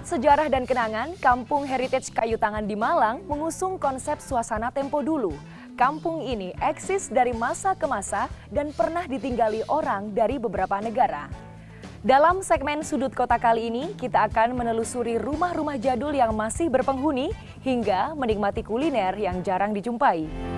Pusat Sejarah dan Kenangan, Kampung Heritage Kayu Tangan di Malang mengusung konsep suasana tempo dulu. Kampung ini eksis dari masa ke masa dan pernah ditinggali orang dari beberapa negara. Dalam segmen Sudut Kota kali ini, kita akan menelusuri rumah-rumah jadul yang masih berpenghuni hingga menikmati kuliner yang jarang dijumpai.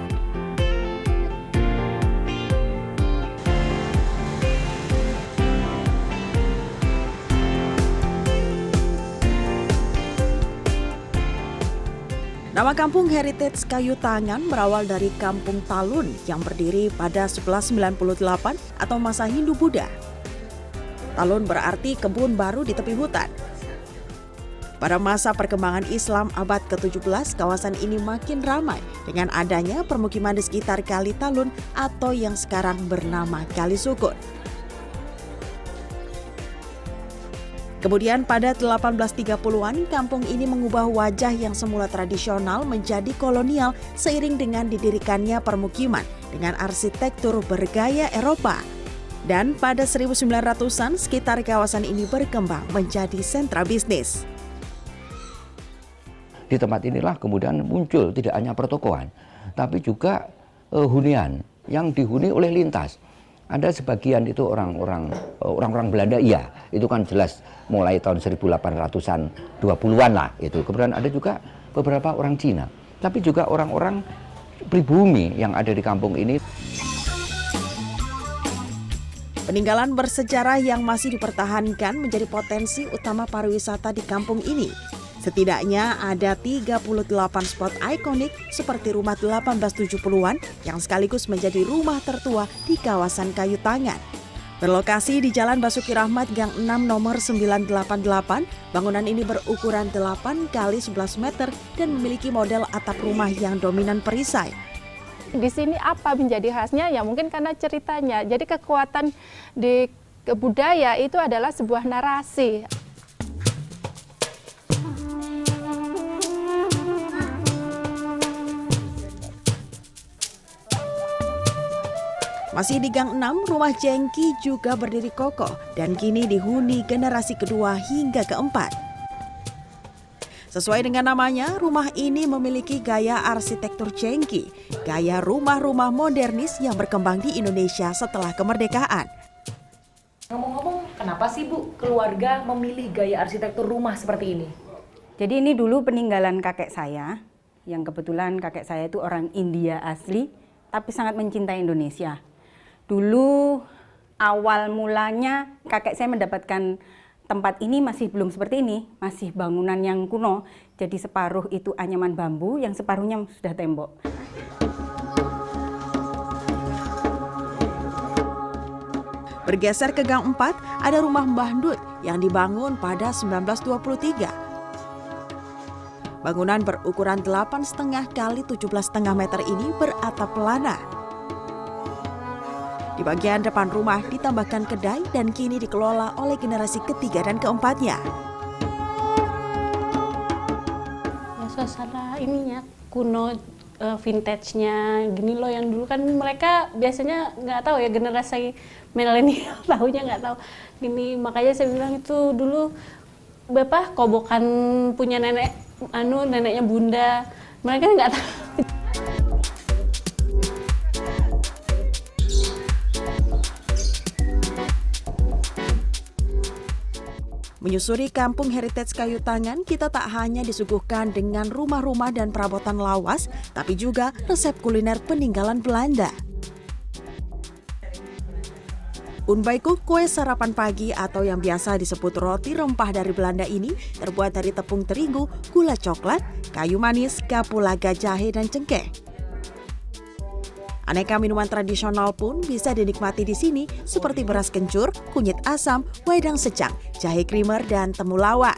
Nama Kampung Heritage Kayu Tangan berawal dari Kampung Talun yang berdiri pada 1198 atau masa Hindu-Buddha. Talun berarti kebun baru di tepi hutan. Pada masa perkembangan Islam abad ke-17, kawasan ini makin ramai dengan adanya permukiman di sekitar Kali Talun atau yang sekarang bernama Kali Sukun. Kemudian pada 1830-an, kampung ini mengubah wajah yang semula tradisional menjadi kolonial seiring dengan didirikannya permukiman dengan arsitektur bergaya Eropa. Dan pada 1900-an, sekitar kawasan ini berkembang menjadi sentra bisnis. Di tempat inilah kemudian muncul tidak hanya pertokoan, tapi juga hunian yang dihuni oleh lintas. Ada sebagian itu orang-orang Belanda, iya, itu kan jelas mulai tahun 1800-an 20-an lah itu. Kemudian ada juga beberapa orang Cina, tapi juga orang-orang pribumi yang ada di kampung ini. Peninggalan bersejarah yang masih dipertahankan menjadi potensi utama pariwisata di kampung ini. Setidaknya ada 38 spot ikonik seperti rumah 1870-an yang sekaligus menjadi rumah tertua di kawasan Kayu Tangan. Berlokasi di Jalan Basuki Rahmat Gang 6 nomor 988, bangunan ini berukuran 8 x 11 meter dan memiliki model atap rumah yang dominan perisai. Di sini apa menjadi khasnya? Ya mungkin karena ceritanya. Jadi kekuatan di budaya itu adalah sebuah narasi. Masih di Gang 6, rumah Jengki juga berdiri kokoh dan kini dihuni generasi kedua hingga keempat. Sesuai dengan namanya, rumah ini memiliki gaya arsitektur Jengki, gaya rumah-rumah modernis yang berkembang di Indonesia setelah kemerdekaan. Ngomong-ngomong, kenapa sih Bu keluarga memilih gaya arsitektur rumah seperti ini? Jadi ini dulu peninggalan kakek saya, yang kebetulan kakek saya itu orang India asli, tapi sangat mencintai Indonesia. Dulu awal mulanya kakek saya mendapatkan tempat ini masih belum seperti ini, masih bangunan yang kuno. Jadi separuh itu anyaman bambu, yang separuhnya sudah tembok. Bergeser ke Gang 4, ada rumah Mbah Ndut yang dibangun pada 1923. Bangunan berukuran 8,5 x 17,5 meter ini beratap pelana. Di bagian depan rumah ditambahkan kedai dan kini dikelola oleh generasi ketiga dan keempatnya. Ya, suasana ininya kuno, vintage-nya gini loh, yang dulu kan mereka biasanya nggak tahu ya, generasi milenial tahunya nggak tahu gini. Makanya saya bilang itu dulu bapak kobokan punya nenek, neneknya bunda, mereka nggak tahu. Menyusuri Kampung Heritage Kayu Tangan, kita tak hanya disuguhkan dengan rumah-rumah dan perabotan lawas, tapi juga resep kuliner peninggalan Belanda. Unbaikuk, kue sarapan pagi atau yang biasa disebut roti rempah dari Belanda ini terbuat dari tepung terigu, gula coklat, kayu manis, kapulaga jahe, dan cengkeh. Aneka minuman tradisional pun bisa dinikmati di sini seperti beras kencur, kunyit asam, wedang secang, jahe krimer, dan temulawak.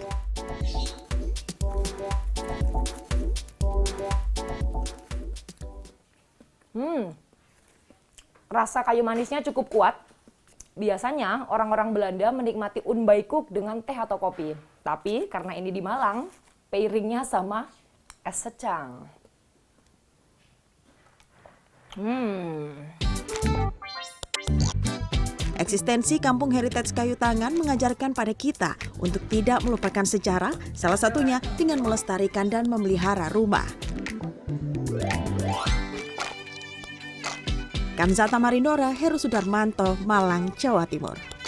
Rasa kayu manisnya cukup kuat. Biasanya orang-orang Belanda menikmati unbaikuk dengan teh atau kopi. Tapi karena ini di Malang, pairingnya sama es secang. Eksistensi Kampung Heritage Kayu Tangan mengajarkan pada kita untuk tidak melupakan sejarah, salah satunya dengan melestarikan dan memelihara rumah. Kanzata Marindora, Heru Sudarmanto, Malang, Jawa Timur.